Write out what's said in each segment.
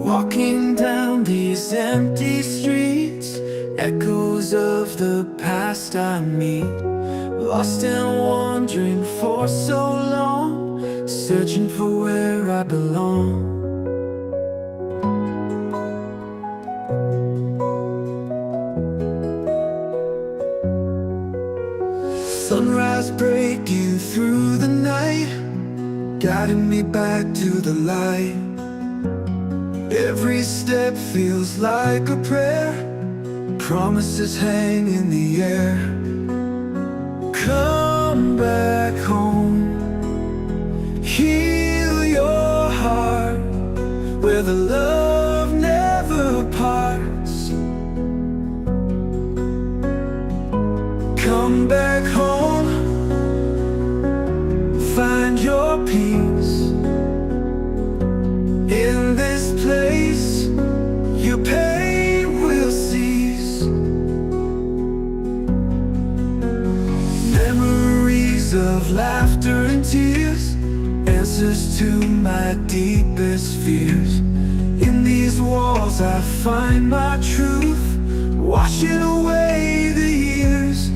Walking down these empty streets, echoes of the past I meet. Lost and wandering for so long, searching for where I belong. Sunrise breaking through the night, guiding me back to the light. Every step feels like a prayer, promises hang in the air. Come back home, heal your heart, where the love never parts. Come back home, find your peace. In this place, your pain will cease. Memories of laughter and tears, answers to my deepest fears. In these walls I find my truth, washing away the years.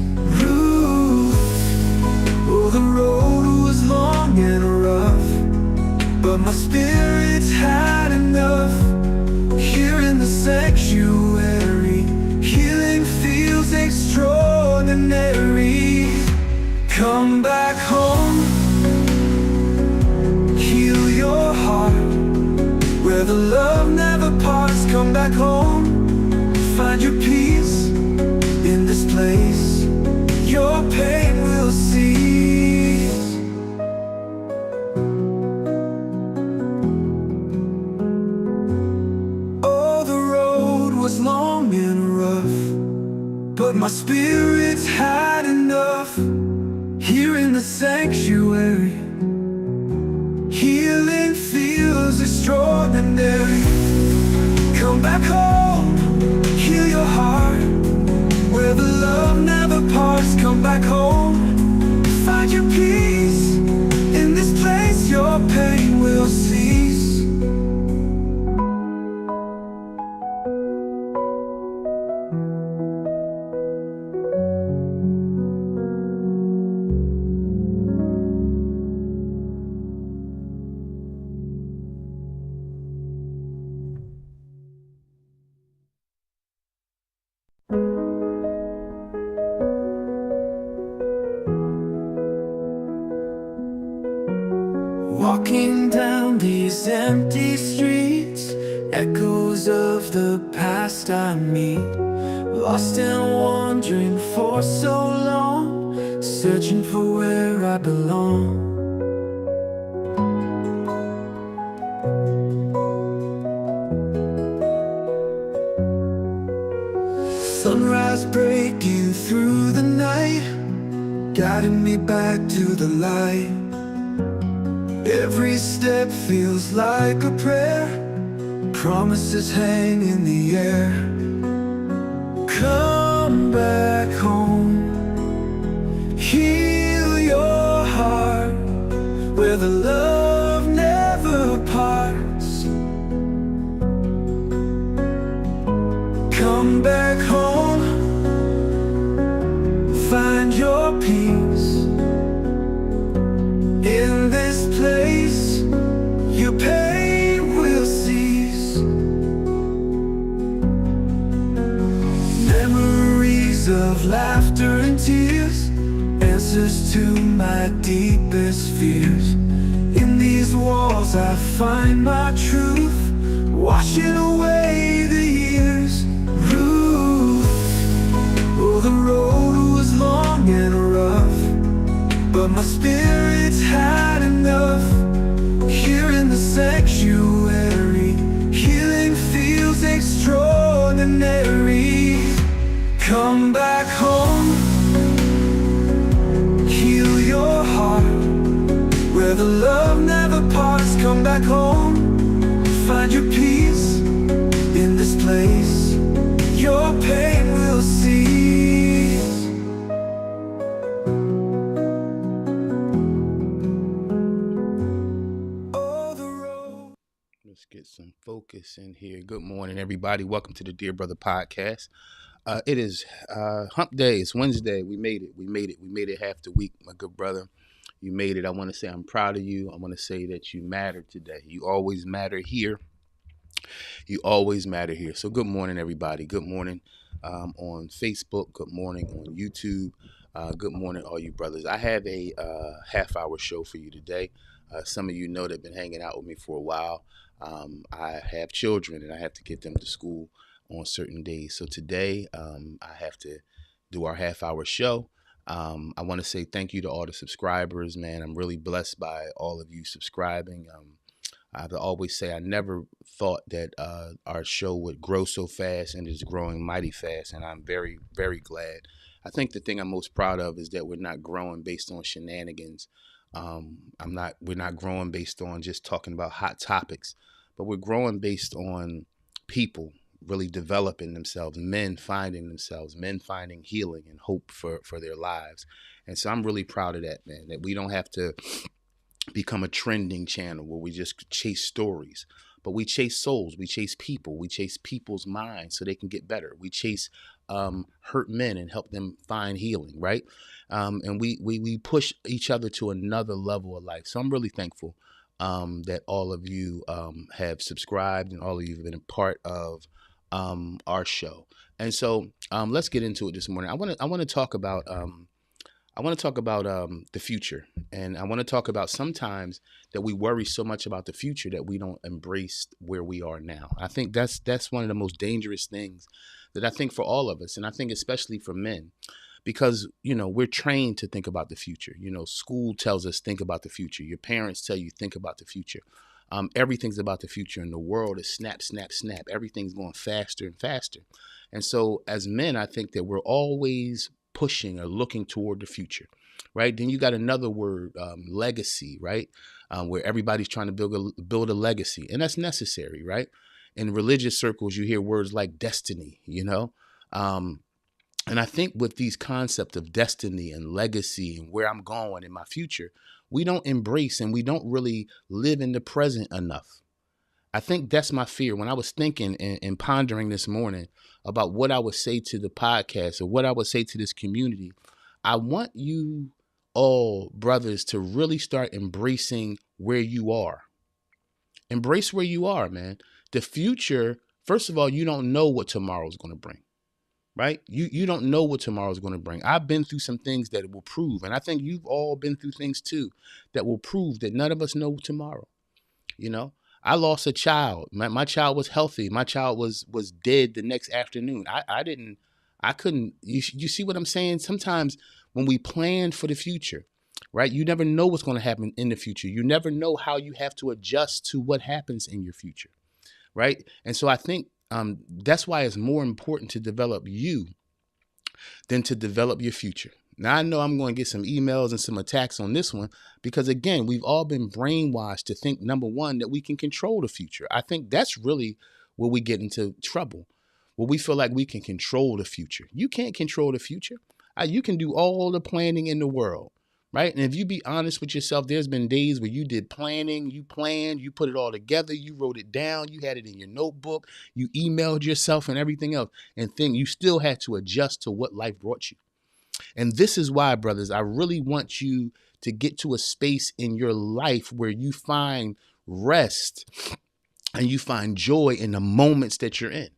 Oh, the road was long and rough, but my spirit's had enough. Here in the sanctuary, healing feels extraordinary. Come back home, heal your heart, where the love never parts. Come back home, find your peace. In this place, your pain will cease. Oh, the road was long and rough, but my spirit's had enough. Here in the sanctuary, healing feels extraordinary. Come back home, heal your heart, where the love never parts. Come back home, find your peace. In this place, your pain will cease. Walking down these empty streets, echoes of the past I meet. Lost and wandering for so long, searching for where I belong. Sunrise breaking through the night, guiding me back to the light. Every step feels like a prayer, promises hang in the air. Come back home, heal your heart, where the love never parts. Come back home, find your peace. In this place, your pain will cease. Memories of laughter and tears, answers to my deepest fears. In these walls I find my truth, washing away the years. Oh, the road was long and rough, but my spirit's had enough. Here in the sanctuary, healing feels extraordinary. Come back home, heal your heart, where the love never parts. Come back home, find your peace. In this place, your pain will cease. Let's get some focus. focus in here. Good morning, everybody. Welcome to the Dear Brother Podcast. It is Hump Day. It's Wednesday. We made it. We made it. We made it half the week, my good brother. You made it. I want to say I'm proud of you. I want to say that you matter today. You always matter here. You always matter here. So good morning, everybody. Good morning on Facebook. Good morning on YouTube. Good morning, all you brothers. I have a half-hour show for you today. Some of you know that have been hanging out with me for a while. I have children, and I have to get them to school on certain days. So today, I have to do our half-hour show. I want to say thank you to all the subscribers, man. I'm really blessed by all of you subscribing. I always say I never thought that our show would grow so fast, and it's growing mighty fast, and I'm very, very glad. I think the thing I'm most proud of is that we're not growing based on shenanigans. We're not growing based on just talking about hot topics, but we're growing based on people really developing themselves, men finding themselves, men finding healing and hope for their lives. And so I'm really proud of that, man, that we don't have to become a trending channel where we just chase stories, but we chase souls, we chase people, we chase people's minds so they can get better. We chase hurt men and help them find healing, right? And we push each other to another level of life. So I'm really thankful that all of you have subscribed and all of you have been a part of our show. And so let's get into it this morning. I want to talk about the future, and I want to talk about sometimes that we worry so much about the future that we don't embrace where we are now. I think that's one of the most dangerous things that I think for all of us, and I think especially for men, because we're trained to think about the future. School tells us think about the future. Your parents tell you think about the future. Everything's about the future, and the world is snap, snap, snap. Everything's going faster and faster, and so as men, I think that we're always pushing or looking toward the future, right? Then you got another word, legacy, right? Where everybody's trying to build a legacy, and that's necessary, right? In religious circles, you hear words like destiny, and I think with these concepts of destiny and legacy and where I'm going in my future, we don't embrace and we don't really live in the present enough. I think that's my fear. When I was thinking and pondering this morning about what I would say to the podcast or what I would say to this community, I want you all, brothers, to really start embracing where you are. Embrace where you are, man. The future, first of all, you don't know what tomorrow's going to bring, right? You don't know what tomorrow's going to bring. I've been through some things that will prove, and I think you've all been through things too, that will prove that none of us know tomorrow. I lost a child. My child was healthy. My child was dead the next afternoon. I couldn't, you see what I'm saying? Sometimes when we plan for the future, right, you never know what's going to happen in the future. You never know how you have to adjust to what happens in your future, right? And so I think that's why it's more important to develop you than to develop your future. Now, I know I'm going to get some emails and some attacks on this one because, again, we've all been brainwashed to think, number one, that we can control the future. I think that's really where we get into trouble, where we feel like we can control the future. You can't control the future. You can do all the planning in the world, right? And if you be honest with yourself, there's been days where you did planning, you planned, you put it all together, you wrote it down, you had it in your notebook, you emailed yourself and everything else, and then you still had to adjust to what life brought you. And this is why, brothers, I really want you to get to a space in your life where you find rest and you find joy in the moments that you're in,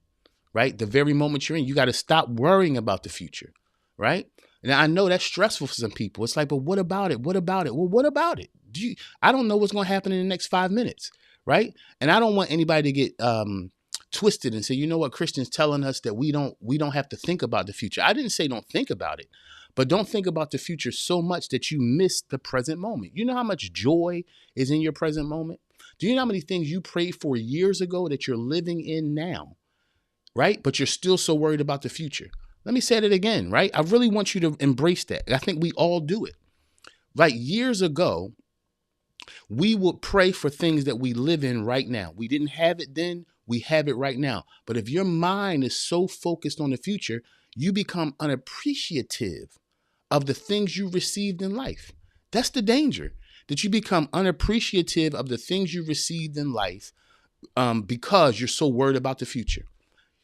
right? The very moment you're in, you got to stop worrying about the future, right? Now, I know that's stressful for some people. It's like, but what about it? What about it? Well, what about it? I don't know what's going to happen in the next 5 minutes, right? And I don't want anybody to get twisted and say, you know what, Christians telling us that we don't have to think about the future. I didn't say don't think about it, but don't think about the future so much that you miss the present moment. You know how much joy is in your present moment? Do you know how many things you prayed for years ago that you're living in now, right? But you're still so worried about the future. Let me say that again, right? I really want you to embrace that. I think we all do it. Like years ago, we would pray for things that we live in right now. We didn't have it then. We have it right now. But if your mind is so focused on the future, you become unappreciative of the things you received in life. That's the danger, that you become unappreciative of the things you received in life because you're so worried about the future.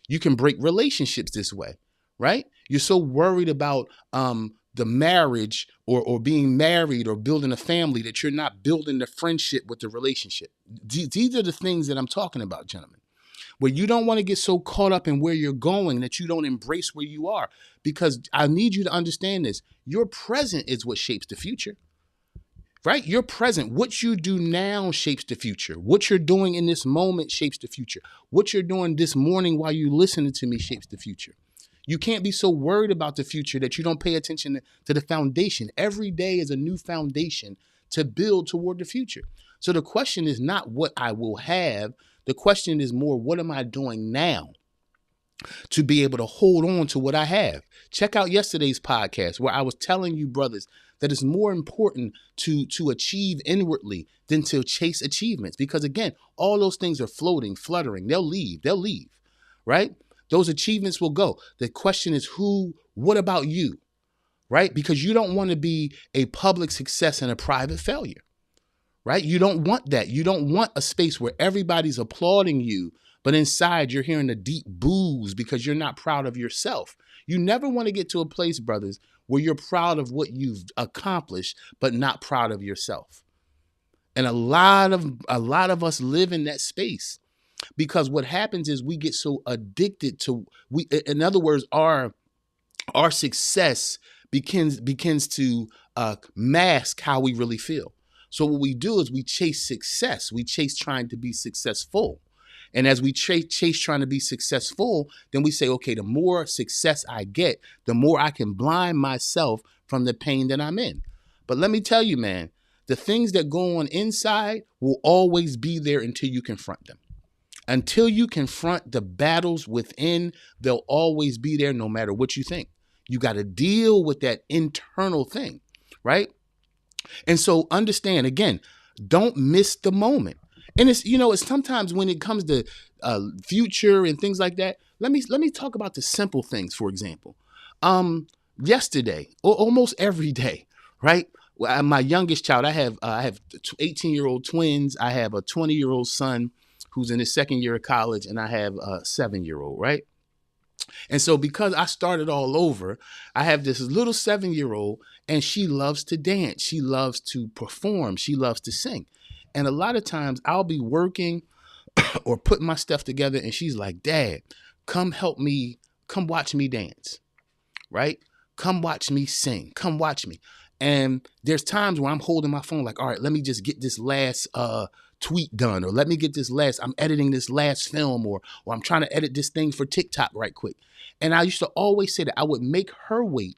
You can break relationships this way, right? You're so worried about the marriage or being married or building a family that you're not building the friendship with the relationship. These are the things that I'm talking about, gentlemen, where you don't want to get so caught up in where you're going that you don't embrace where you are. Because I need you to understand this. Your present is what shapes the future. Right? Your present, what you do now shapes the future. What you're doing in this moment shapes the future. What you're doing this morning while you're listening to me shapes the future. You can't be so worried about the future that you don't pay attention to the foundation. Every day is a new foundation to build toward the future. So the question is not what I will have. The question is more, what am I doing now to be able to hold on to what I have? Check out yesterday's podcast where I was telling you, brothers, that it's more important to achieve inwardly than to chase achievements. Because again, all those things are floating, fluttering. They'll leave, right? Those achievements will go. The question is what about you, right? Because you don't want to be a public success and a private failure, right? You don't want that. You don't want a space where everybody's applauding you, but inside you're hearing the deep boos because you're not proud of yourself. You never want to get to a place, brothers, where you're proud of what you've accomplished, but not proud of yourself. And a lot of us live in that space because what happens is we get so addicted to in other words, our success begins to mask how we really feel. So what we do is we chase success. We chase trying to be successful. And as we chase trying to be successful, then we say, okay, the more success I get, the more I can blind myself from the pain that I'm in. But let me tell you, man, the things that go on inside will always be there until you confront them. Until you confront the battles within, they'll always be there no matter what you think. You got to deal with that internal thing, right? And so understand, again, don't miss the moment. And it's sometimes when it comes to future and things like that. Let me talk about the simple things. For example, yesterday or almost every day, right? My youngest child, I have 18-year-old twins. I have a 20-year-old son who's in his second year of college, and I have a 7-year-old, right? And so because I started all over, I have this little 7-year-old, and she loves to dance. She loves to perform. She loves to sing. And a lot of times I'll be working or putting my stuff together, and she's like, Dad, come help me, come watch me dance, right? Come watch me sing, come watch me. And there's times where I'm holding my phone like, all right, let me just get this last tweet done, or let me get I'm editing this last film, or I'm trying to edit this thing for TikTok right quick. And I used to always say that I would make her wait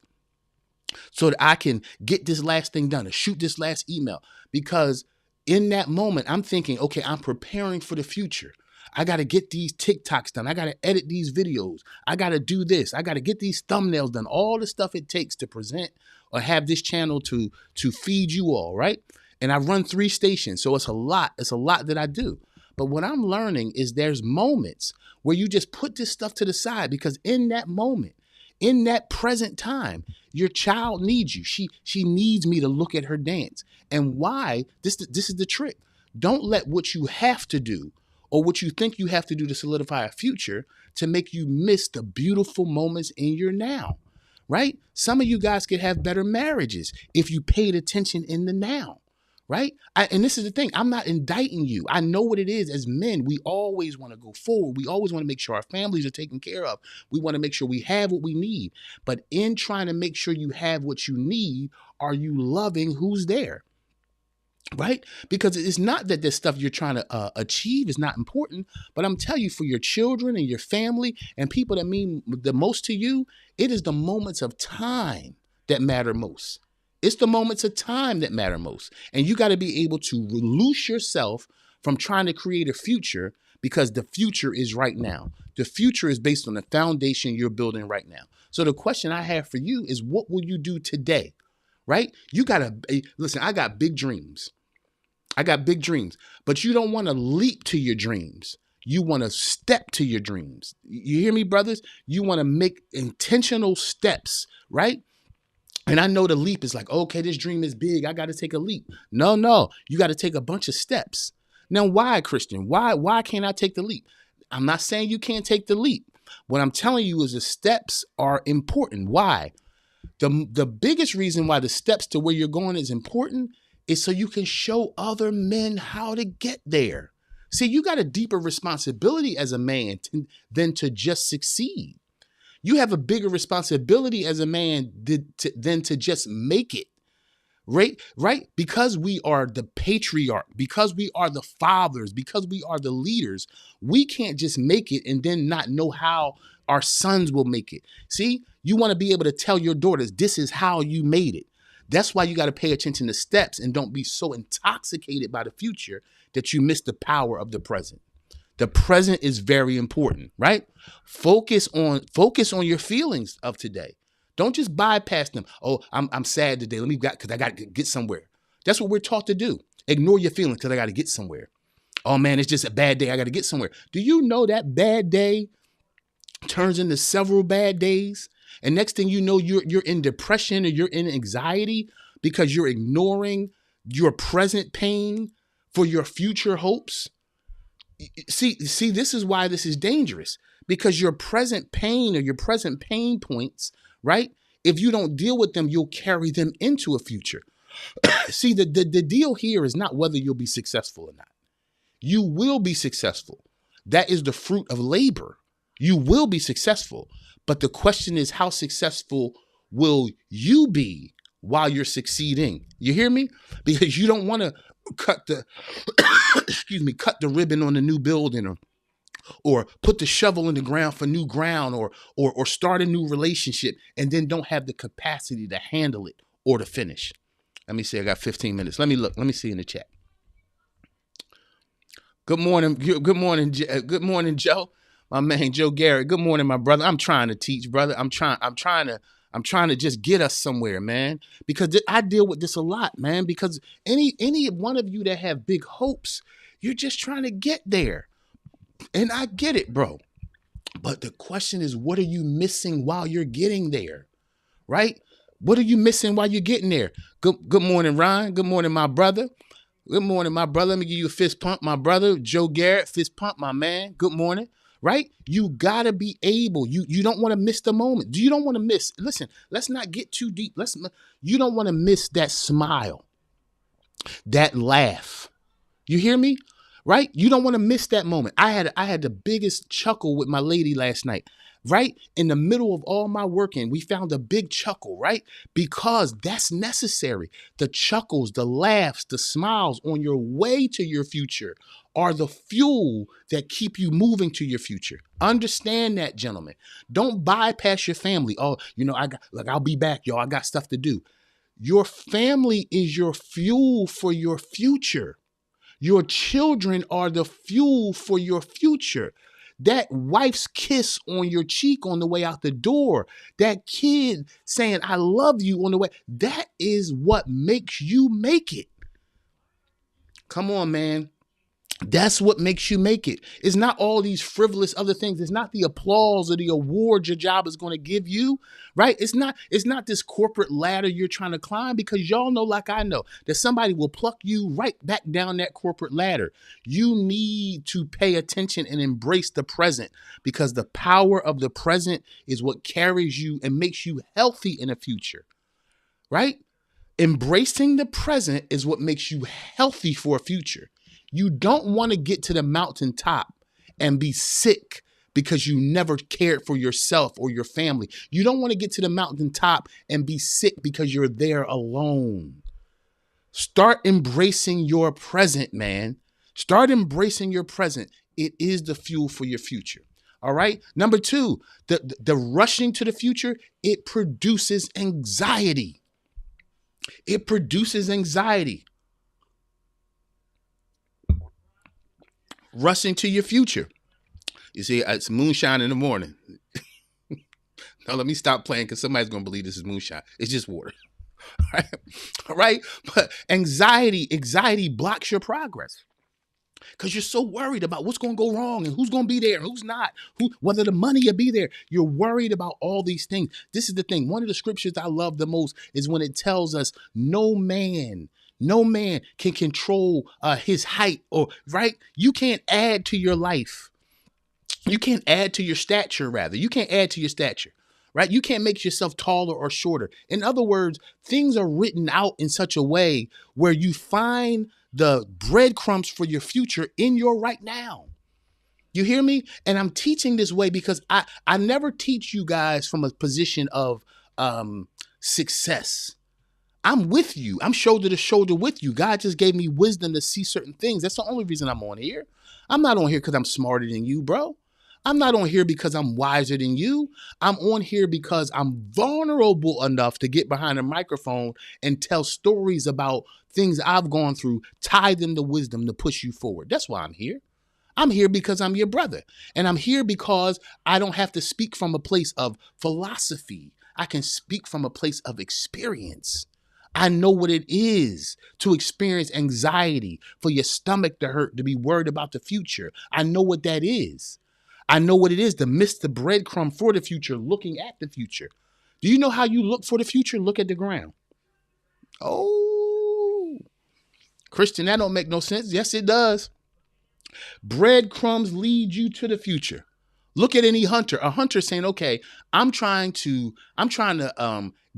so that I can get this last thing done or shoot this last email, because in that moment, I'm thinking, okay, I'm preparing for the future. I got to get these TikToks done. I got to edit these videos. I got to do this. I got to get these thumbnails done. All the stuff it takes to present or have this channel to feed you all, right? And I run 3 stations, so it's a lot. It's a lot that I do. But what I'm learning is there's moments where you just put this stuff to the side, because in that moment, in that present time, your child needs you. She needs me to look at her dance. And why? This is the trick. Don't let what you have to do or what you think you have to do to solidify a future to make you miss the beautiful moments in your now, right? Some of you guys could have better marriages if you paid attention in the now, right? And this is the thing. I'm not indicting you. I know what it is. As men, we always want to go forward. We always want to make sure our families are taken care of. We want to make sure we have what we need. But in trying to make sure you have what you need, are you loving who's there? Right? Because it's not that this stuff you're trying to achieve is not important, but I'm telling you, for your children and your family and people that mean the most to you, it is the moments of time that matter most. It's the moments of time that matter most. And you got to be able to release yourself from trying to create a future, because the future is right now. The future is based on the foundation you're building right now. So the question I have for you is, what will you do today? Right? You got to listen. I got big dreams. But you don't want to leap to your dreams. You want to step to your dreams. You hear me, brothers? You want to make intentional steps, right? And I know the leap is like, okay, this dream is big. I got to take a leap. No, you got to take a bunch of steps. Now, why, Christian? Why can't I take the leap? I'm not saying you can't take the leap. What I'm telling you is the steps are important. Why? The biggest reason why the steps to where you're going is important is so you can show other men how to get there. See, you got a deeper responsibility as a man than to just succeed. You have a bigger responsibility as a man than to just make it. Right? Because we are the patriarch, because we are the fathers, because we are the leaders, we can't just make it and then not know how our sons will make it. See, you want to be able to tell your daughters, this is how you made it. That's why you got to pay attention to steps and don't be so intoxicated by the future that you miss the power of the present. The present is very important, right? Focus on your feelings of today. Don't just bypass them. Oh, I'm sad today. Because I got to get somewhere. That's what we're taught to do. Ignore your feelings because I got to get somewhere. Oh man, it's just a bad day. I got to get somewhere. Do you know that bad day turns into several bad days? And next thing you know, you're in depression or you're in anxiety because you're ignoring your present pain for your future hopes. See, this is why this is dangerous, because your present pain or your present pain points, right? If you don't deal with them, you'll carry them into a future. See, the deal here is not whether you'll be successful or not. You will be successful. That is the fruit of labor. You will be successful. But the question is, how successful will you be while you're succeeding? You hear me? Because you don't want to cut the cut the ribbon on the new building, or put the shovel in the ground for new ground, or start a new relationship and then don't have the capacity to handle it or to finish. Let me see, I got 15 minutes. Let me look. Let me see in the chat. Good morning. Good morning. Good morning, Joe. My man, Joe Garrett. Good morning, my brother. I'm trying to teach, brother. I'm trying to just get us somewhere, man, because I deal with this a lot, man, because any one of you that have big hopes, you're just trying to get there. And I get it, bro. But the question is, what are you missing while you're getting there? Right? What are you missing while you're getting there? Good morning, Ryan. Good morning, my brother. Good morning, my brother. Let me give you a fist pump, my brother. Joe Garrett, fist pump, my man. Good morning. Right? You gotta be able. You don't want to miss the moment. You don't want to miss. Listen, let's not get too deep. You don't want to miss that smile, that laugh. You hear me? Right? You don't want to miss that moment. I had the biggest chuckle with my lady last night. Right? In the middle of all my working, we found a big chuckle, right? Because that's necessary. The chuckles, the laughs, the smiles on your way to your future are the fuel that keep you moving to your future. Understand that, gentlemen. Don't bypass your family. Oh, I'll be back, y'all. I got stuff to do. Your family is your fuel for your future. Your children are the fuel for your future. That wife's kiss on your cheek on the way out the door, that kid saying, I love you on the way, that is what makes you make it. Come on, man. That's what makes you make it. It's not all these frivolous other things. It's not the applause or the award your job is going to give you, right? It's not this corporate ladder you're trying to climb, because y'all know, like I know, that somebody will pluck you right back down that corporate ladder. You need to pay attention and embrace the present, because the power of the present is what carries you and makes you healthy in the future, right? Embracing the present is what makes you healthy for a future. You don't want to get to the mountaintop and be sick because you never cared for yourself or your family. You don't want to get to the mountaintop and be sick because you're there alone. Start embracing your present, man. Start embracing your present. It is the fuel for your future. All right. Number two, the rushing to the future, it produces anxiety. It produces anxiety. Rushing to your future. You see, it's moonshine in the morning. Now let me stop playing, because somebody's going to believe this is moonshine. It's just water. All right? But anxiety blocks your progress, because you're so worried about what's going to go wrong and who's going to be there and who's not, whether the money will be there. You're worried about all these things. This is the thing. One of the scriptures I love the most is when it tells us no man No man can control his height, or right. You can't add to your life. You can't add to your stature, rather. You can't add to your stature, right? You can't make yourself taller or shorter. In other words, things are written out in such a way where you find the breadcrumbs for your future in your right now. You hear me? And I'm teaching this way because I never teach you guys from a position of success. I'm with you. I'm shoulder to shoulder with you. God just gave me wisdom to see certain things. That's the only reason I'm on here. I'm not on here because I'm smarter than you, bro. I'm not on here because I'm wiser than you. I'm on here because I'm vulnerable enough to get behind a microphone and tell stories about things I've gone through, tie them to wisdom to push you forward. That's why I'm here. I'm here because I'm your brother. And I'm here because I don't have to speak from a place of philosophy. I can speak from a place of experience. I know what it is to experience anxiety, for your stomach to hurt, to be worried about the future. I know what that is. I know what it is to miss the breadcrumb for the future, looking at the future. Do you know how you look for the future? Look at the ground. Oh, Christian, that don't make no sense. Yes, it does. Breadcrumbs lead you to the future. Look at any hunter. A hunter saying, okay, I'm trying to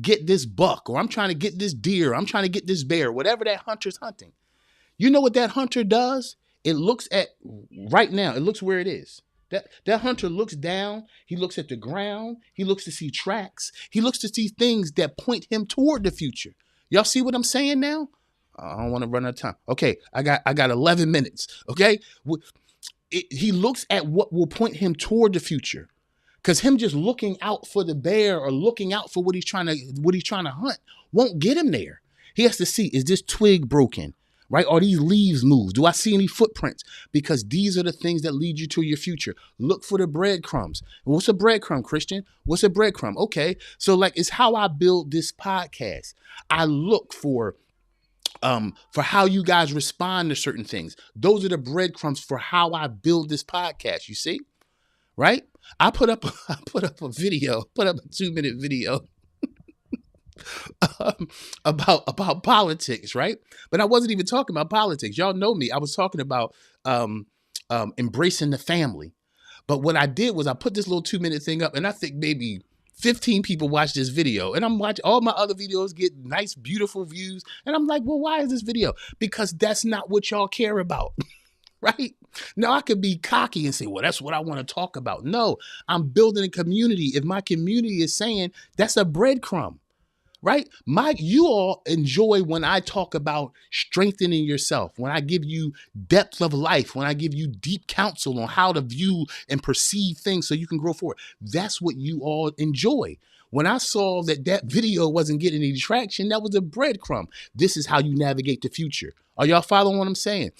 get this buck, or I'm trying to get this deer, I'm trying to get this bear, whatever that hunter's hunting. You know what that hunter does? It looks at right now, it looks where it is. That hunter looks down, he looks at the ground, he looks to see tracks, he looks to see things that point him toward the future. Y'all see what I'm saying now? I don't want to run out of time. Okay, I got 11 minutes. Okay, he looks at what will point him toward the future, because him just looking out for the bear or looking out for what he's trying to hunt won't get him there. He has to see, is this twig broken? Right? Are these leaves moved? Do I see any footprints? Because these are the things that lead you to your future. Look for the breadcrumbs. What's a breadcrumb, Christian? What's a breadcrumb? Okay, so like it's how I build this podcast. I look for how you guys respond to certain things. Those are the breadcrumbs for how I build this podcast. You see, right? I put up a 2-minute video about politics, right? But I wasn't even talking about politics. Y'all know me. I was talking about embracing the family. But what I did was I put this little 2-minute thing up, and I think maybe 15 people watched this video, and I'm watching all my other videos get nice, beautiful views. And I'm like, well, why is this video? Because that's not what y'all care about. Right? Now I could be cocky and say, well, that's what I want to talk about. No, I'm building a community. If my community is saying that's a breadcrumb, right? You all enjoy when I talk about strengthening yourself, when I give you depth of life, when I give you deep counsel on how to view and perceive things so you can grow forward. That's what you all enjoy. When I saw that video wasn't getting any traction, that was a breadcrumb. This is how you navigate the future. Are y'all following what I'm saying?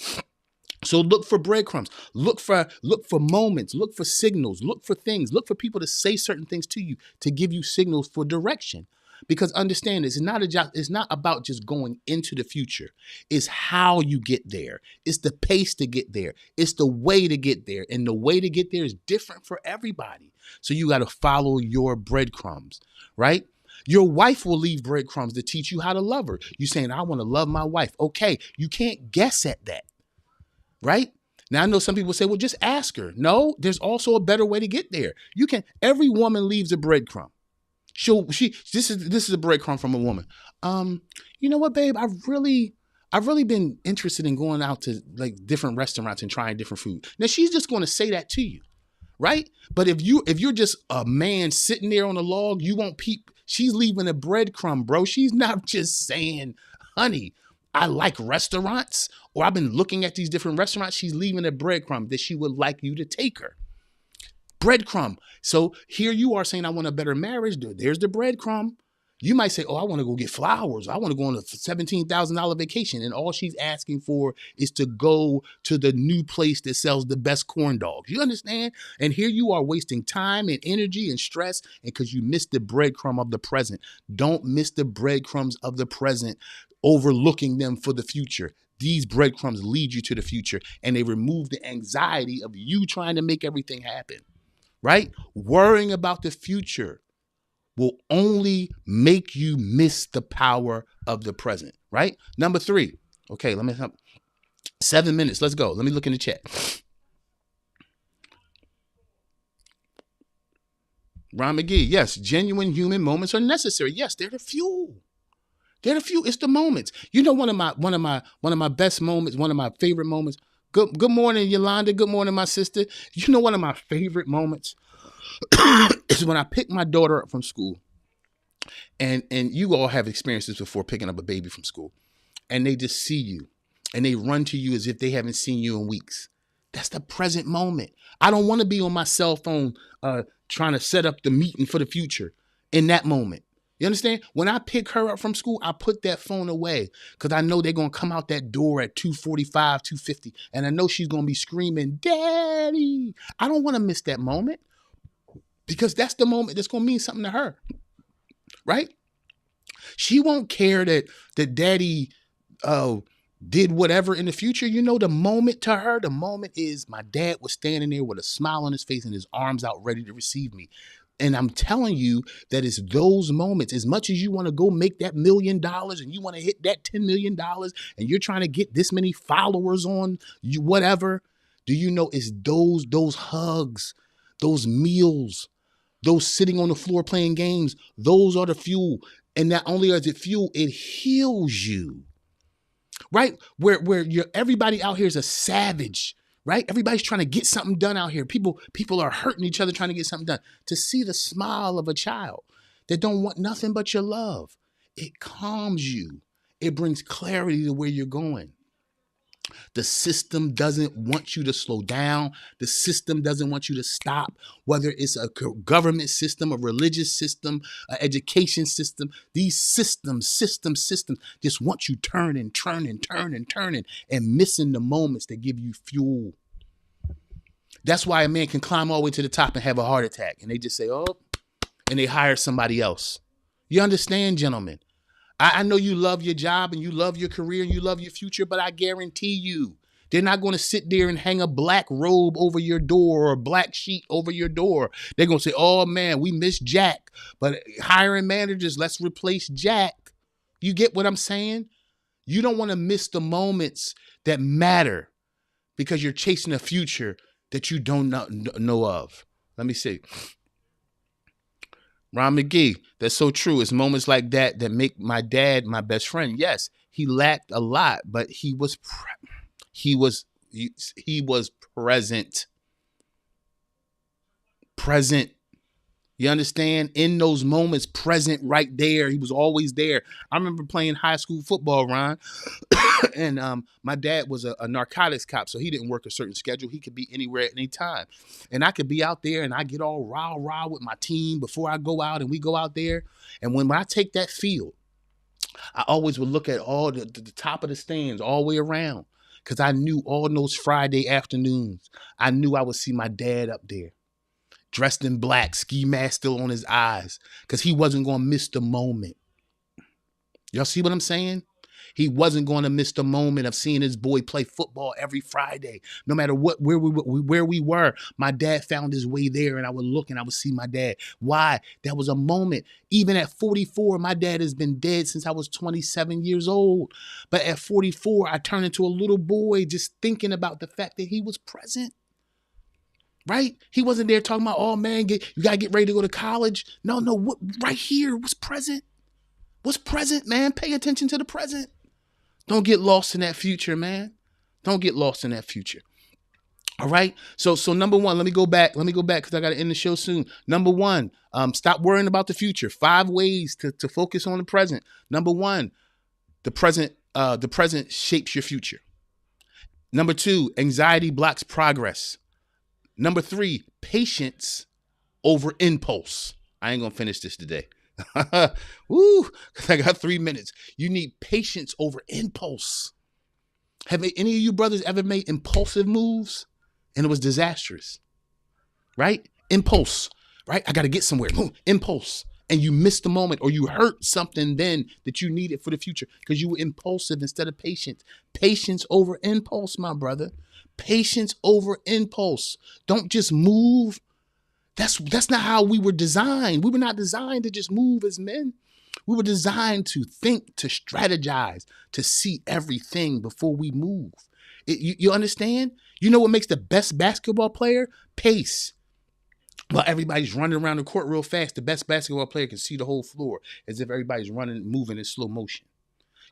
So look for breadcrumbs, look for moments, look for signals, look for things, look for people to say certain things to you, to give you signals for direction. Because understand this, it's not about just going into the future. It's how you get there. It's the pace to get there. It's the way to get there. And the way to get there is different for everybody. So you got to follow your breadcrumbs, right? Your wife will leave breadcrumbs to teach you how to love her. You saying, I want to love my wife. Okay, you can't guess at that. Right? Now, I know some people say, well, just ask her. No, there's also a better way to get there. Every woman leaves a breadcrumb. This is a breadcrumb from a woman. You know what, babe? I've really been interested in going out to like different restaurants and trying different food. Now, she's just going to say that to you, right? But if you're just a man sitting there on a log, you won't peep. She's leaving a breadcrumb, bro. She's not just saying, honey, I like restaurants, or I've been looking at these different restaurants. She's leaving a breadcrumb that she would like you to take her. Breadcrumb. So here you are saying, I want a better marriage. There's the breadcrumb. You might say, oh, I want to go get flowers. I want to go on a $17,000 vacation. And all she's asking for is to go to the new place that sells the best corn dogs. You understand? And here you are wasting time and energy and stress because you missed the breadcrumb of the present. Don't miss the breadcrumbs of the present, overlooking them for the future. These breadcrumbs lead you to the future, and they remove the anxiety of you trying to make everything happen, right? Worrying about the future will only make you miss the power of the present, right? Number 3. Okay, let me 7 minutes. Let's go. Let me look in the chat. Ron McGee, yes, genuine human moments are necessary. Yes, they're the fuel. They're the fuel. It's the moments. You know, one of my best moments, one of my favorite moments. Good morning, Yolanda. Good morning, my sister. You know, one of my favorite moments is when I pick my daughter up from school. And you all have experiences before picking up a baby from school. And they just see you and they run to you as if they haven't seen you in weeks. That's the present moment. I don't want to be on my cell phone trying to set up the meeting for the future in that moment. You understand? When I pick her up from school, I put that phone away because I know they're going to come out that door at 2:45, 2:50. And I know she's going to be screaming, Daddy. I don't want to miss that moment because that's the moment that's going to mean something to her. Right? She won't care that Daddy did whatever in the future. You know, the moment to her, the moment is my dad was standing there with a smile on his face and his arms out ready to receive me. And I'm telling you that it's those moments, as much as you want to go make that $1 million and you want to hit that $10 million and you're trying to get this many followers on you, whatever, do you know it's those hugs, those meals, those sitting on the floor playing games, those are the fuel. And not only is it fuel, it heals you. Right? Where you're everybody out here is a savage, right? Everybody's trying to get something done out here. People are hurting each other trying to get something done. To see the smile of a child that don't want nothing but your love, it calms you. It brings clarity to where you're going. The system doesn't want you to slow down. The system doesn't want you to stop, whether it's a government system, a religious system, an education system. These systems just want you turning and missing the moments that give you fuel. That's why a man can climb all the way to the top and have a heart attack. And they just say, oh, and they hire somebody else. You understand, gentlemen? I know you love your job and you love your career and you love your future, but I guarantee you, they're not going to sit there and hang a black robe over your door or a black sheet over your door. They're going to say, oh man, we miss Jack, but hiring managers, let's replace Jack. You get what I'm saying? You don't want to miss the moments that matter because you're chasing a future that you don't know of. Let me see. Ron McGee, that's so true. It's moments like that that make my dad my best friend. Yes, he lacked a lot, but he was present. Present. You understand? In those moments, present right there. He was always there. I remember playing high school football, Ron, and my dad was a narcotics cop, so he didn't work a certain schedule. He could be anywhere at any time. And I could be out there and I get all rah with my team before I go out and we go out there. And when I take that field, I always would look at all the top of the stands all the way around because I knew all those Friday afternoons, I knew I would see my dad up there, dressed in black, ski mask still on his eyes, because he wasn't going to miss the moment. Y'all see what I'm saying? He wasn't going to miss the moment of seeing his boy play football every Friday. No matter where we were, my dad found his way there, and I would look and I would see my dad. Why? That was a moment. Even at 44, my dad has been dead since I was 27 years old. But at 44, I turned into a little boy just thinking about the fact that he was present. Right? He wasn't there talking about, oh man, you got to get ready to go to college. No, what right here was present. What's present, man? Pay attention to the present. Don't get lost in that future, man. Don't get lost in that future. All right. So number one, let me go back because I got to end the show soon. Number one, stop worrying about the future. 5 ways to focus on the present. Number one, the present shapes your future. Number 2, anxiety blocks progress. Number 3, patience over impulse. I ain't going to finish this today. Woo, I got 3 minutes. You need patience over impulse. Have any of you brothers ever made impulsive moves and it was disastrous? Right? Impulse, right? I got to get somewhere. Impulse. And you missed the moment or you hurt something then that you needed for the future because you were impulsive instead of patient. Patience over impulse, my brother. Patience over impulse. Don't just move. That's not how we were designed. We were not designed to just move as men. We were designed to think, to strategize, to see everything before we move. You understand? You know what makes the best basketball player? Pace. While everybody's running around the court real fast, the best basketball player can see the whole floor as if everybody's running, moving in slow motion.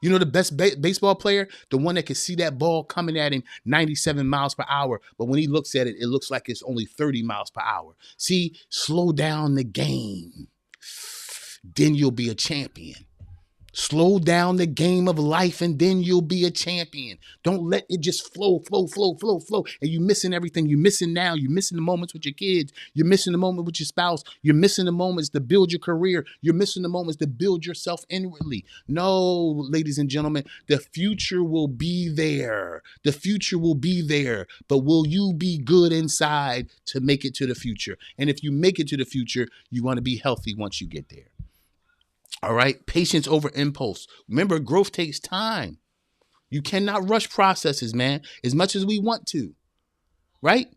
You know the best baseball player? The one that can see that ball coming at him 97 miles per hour, but when he looks at it, it looks like it's only 30 miles per hour. See, slow down the game. Then you'll be a champion. Slow down the game of life and then you'll be a champion. Don't let it just flow. And you're missing everything. You're missing now. You're missing the moments with your kids. You're missing the moment with your spouse. You're missing the moments to build your career. You're missing the moments to build yourself inwardly. No, ladies and gentlemen, the future will be there. The future will be there. But will you be good inside to make it to the future? And if you make it to the future, you want to be healthy once you get there. All right. Patience over impulse. Remember, growth takes time. You cannot rush processes, man, as much as we want to. Right.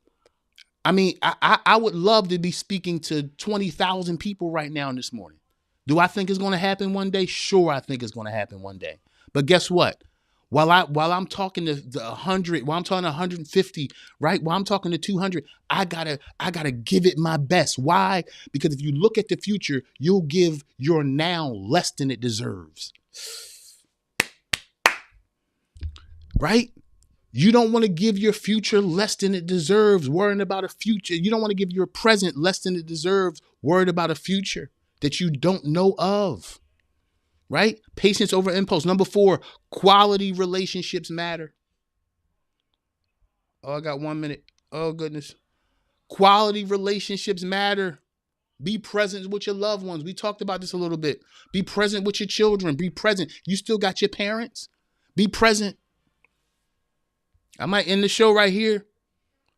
I mean, I would love to be speaking to 20,000 people right now this morning. Do I think it's going to happen one day? Sure, I think it's going to happen one day. But guess what? While I'm talking to 100, while I'm talking to 150, right? While I'm talking to 200, I gotta give it my best. Why? Because if you look at the future, you'll give your now less than it deserves. Right? You don't want to give your future less than it deserves, worrying about a future. You don't want to give your present less than it deserves, worried about a future that you don't know of. Right? Patience over impulse. Number 4, quality relationships matter. Oh, I got 1 minute. Oh, goodness. Quality relationships matter. Be present with your loved ones. We talked about this a little bit. Be present with your children. Be present. You still got your parents. Be present. I might end the show right here.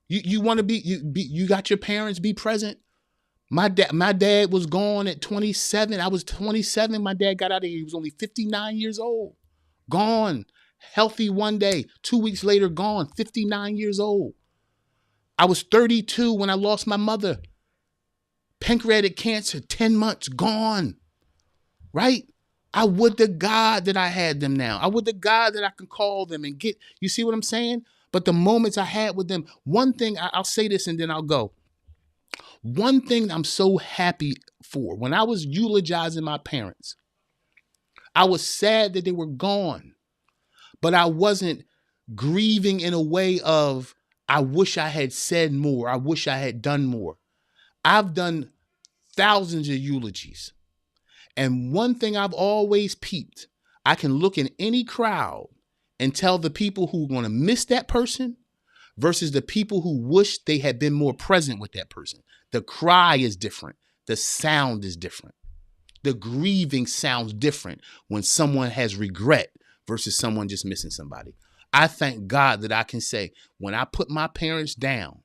You want to you got your parents. Be present. My dad was gone at 27. I was 27. My dad got out of here. He was only 59 years old. Gone. Healthy one day. 2 weeks later, gone. 59 years old. I was 32 when I lost my mother. Pancreatic cancer, 10 months, gone. Right? I would to God that I had them now. I would to God that I can call them and get, you see what I'm saying? But the moments I had with them, one thing, I'll say this and then I'll go. One thing I'm so happy for, when I was eulogizing my parents, I was sad that they were gone, but I wasn't grieving in a way of, I wish I had said more. I wish I had done more. I've done thousands of eulogies. And one thing I've always peeped, I can look in any crowd and tell the people who are going to miss that person versus the people who wish they had been more present with that person. The cry is different. The sound is different. The grieving sounds different when someone has regret versus someone just missing somebody. I thank God that I can say, when I put my parents down,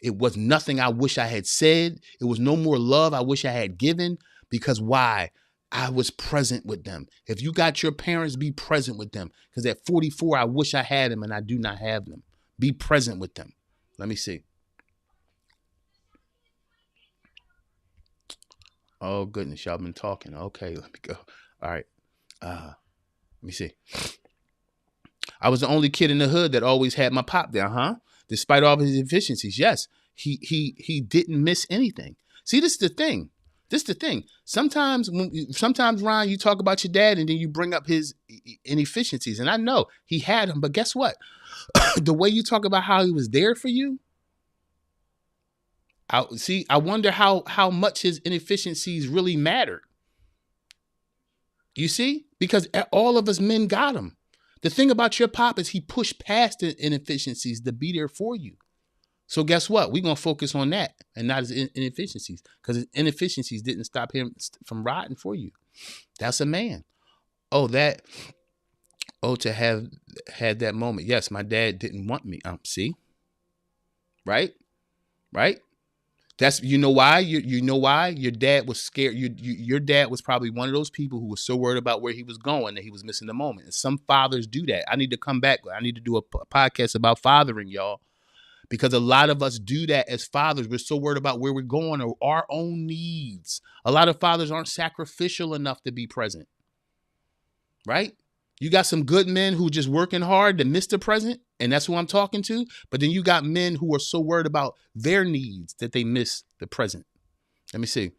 it was nothing I wish I had said. It was no more love I wish I had given. Because why? I was present with them. If you got your parents, be present with them. Because at 44, I wish I had them and I do not have them. Be present with them. Let me see. Oh, goodness. Y'all been talking. Okay, let me go. All right. Let me see. I was the only kid in the hood that always had my pop there, huh? Despite all of his deficiencies. Yes, he didn't miss anything. See, this is the thing. Sometimes, Ryan, you talk about your dad and then you bring up his inefficiencies. And I know he had them, but guess what? The way you talk about how he was there for you, I wonder how much his inefficiencies really mattered. You see? Because all of us men got him. The thing about your pop is he pushed past the inefficiencies to be there for you. So guess what? We're going to focus on that and not his inefficiencies, because his inefficiencies didn't stop him from riding for you. That's a man. To have had that moment. Yes, my dad didn't want me. See? Right? That's, you know why? You know why? Your dad was scared. Your dad was probably one of those people who was so worried about where he was going that he was missing the moment. And some fathers do that. I need to come back. I need to do a podcast about fathering, y'all. because a lot of us do that as fathers. We're so worried about where we're going or our own needs. A lot of fathers aren't sacrificial enough to be present, right? You got some good men who just working hard to miss the present, and that's who I'm talking to. But then you got men who are so worried about their needs that they miss the present. Let me see.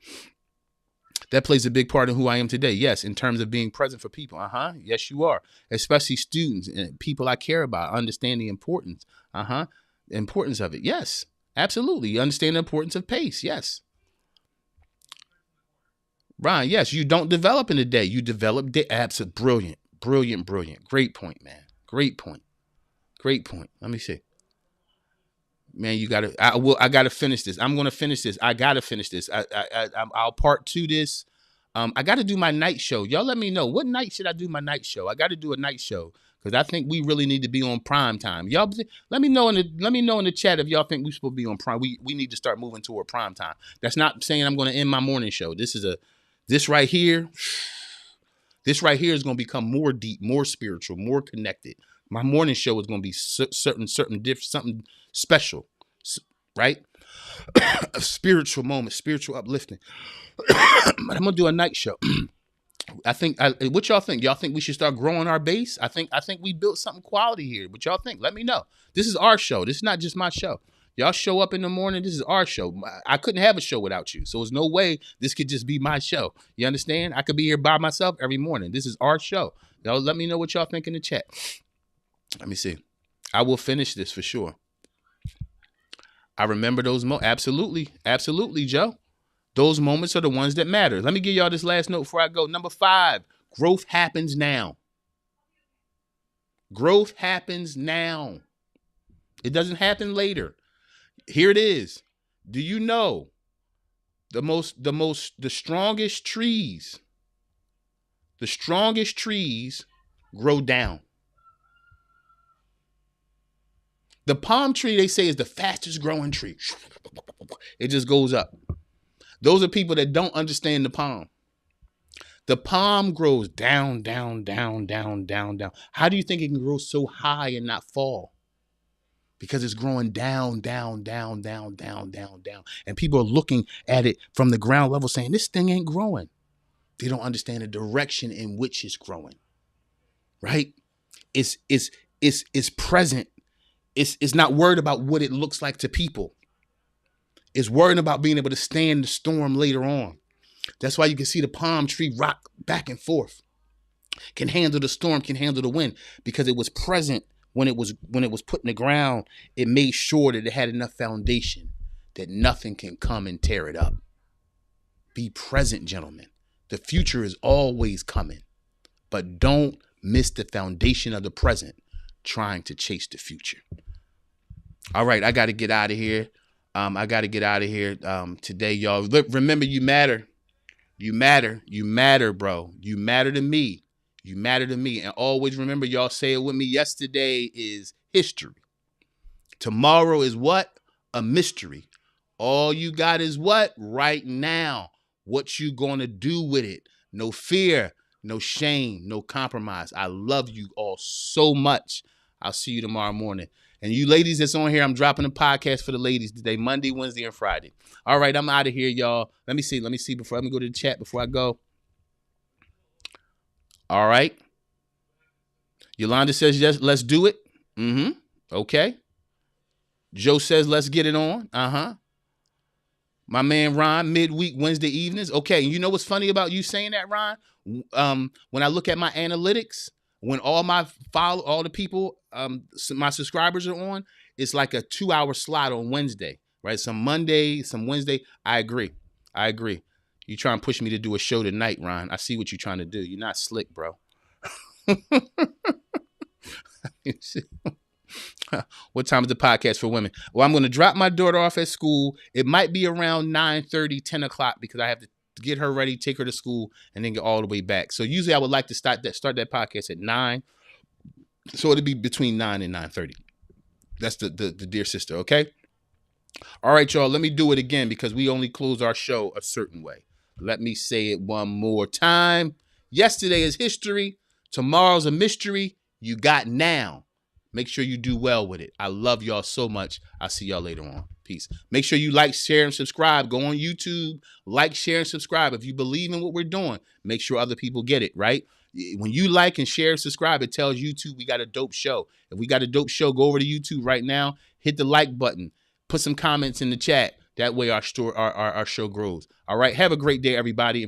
That plays a big part in who I am today. Yes, in terms of being present for people. Yes, you are. Especially students and people I care about. Understand the importance. The importance of it. Yes, absolutely. You understand the importance of pace. Yes. Ryan, yes, you don't develop in a day. You develop day. Absolutely. Brilliant. Brilliant, brilliant. Great point, man. Great point. Great point. Let me see. Man, I gotta finish this. I'm gonna finish this. I gotta finish this. I'll part two this. I gotta do my night show. Y'all let me know, what night should I do my night show? I gotta do a night show because I think we really need to be on prime time. Y'all let me know in the chat if y'all think we supposed to be on prime. We need to start moving toward prime time. That's not saying I'm gonna end my morning show. This right here is gonna become more deep, more spiritual, more connected. My morning show is gonna be something special, right? A spiritual moment, spiritual uplifting. But I'm gonna do a night show. What y'all think? Y'all think we should start growing our base? I think we built something quality here. What y'all think? Let me know. This is our show. This is not just my show. Y'all show up in the morning. This is our show. I couldn't have a show without you. So there's no way this could just be my show. You understand? I could be here by myself every morning. This is our show. Y'all let me know what y'all think in the chat. Let me see. I will finish this for sure. I remember those moments. Absolutely. Absolutely, Joe. Those moments are the ones that matter. Let me give y'all this last note before I go. Number 5, growth happens now. Growth happens now. It doesn't happen later. Here it is. Do you know the strongest trees grow down? The palm tree, they say, is the fastest growing tree. It just goes up. Those are people that don't understand the palm. The palm grows down, down, down, down, down, down. How do you think it can grow so high and not fall? Because it's growing down, down, down, down, down, down, down. And people are looking at it from the ground level saying, this thing ain't growing. They don't understand the direction in which it's growing, right? It's present. It's not worried about what it looks like to people. It's worrying about being able to stand the storm later on. That's why you can see the palm tree rock back and forth. Can handle the storm, can handle the wind, because it was present when it was put in the ground. It made sure that it had enough foundation that nothing can come and tear it up. Be present, gentlemen. The future is always coming, but don't miss the foundation of the present trying to chase the future. All right, I got to get out of here. Today, y'all. Look, remember, you matter. You matter, bro. You matter to me. And always remember, y'all say it with me. Yesterday is history. Tomorrow is what? A mystery. All you got is what? Right now. What you gonna do with it? No fear, no shame, no compromise. I love you all so much. I'll see you tomorrow morning. And you ladies that's on here, I'm dropping a podcast for the ladies today, Monday, Wednesday, and Friday. All right, I'm out of here, y'all. Let me see let me go to the chat before I go. All right. Yolanda says, yes, let's do it. Okay. Joe says, let's get it on. My man, Ron, midweek, Wednesday evenings. Okay. You know what's funny about you saying that, Ron? When I look at my analytics, when all the people, my subscribers are on, it's like a 2-hour slot on Wednesday, right? Some Monday, some Wednesday. I agree. You trying to push me to do a show tonight, Ron. I see what you're trying to do. You're not slick, bro. What time is the podcast for women? Well, I'm going to drop my daughter off at school. It might be around 9:30, 10 o'clock because I have to get her ready, take her to school, and then get all the way back. So usually I would like to start that podcast at 9. So it'll be between 9 and 9:30. That's the dear sister, okay? All right, y'all, let me do it again because we only close our show a certain way. Let me say it one more time. Yesterday is history. Tomorrow's a mystery. You got now. Make sure you do well with it. I love y'all so much. I'll see y'all later on. Peace. Make sure you like, share, and subscribe. Go on YouTube, like, share, and subscribe. If you believe in what we're doing, make sure other people get it, right? When you like and share and subscribe, it tells YouTube we got a dope show. If we got a dope show, go over to YouTube right now, hit the like button, put some comments in the chat. That way our show grows. All right. Have a great day, everybody.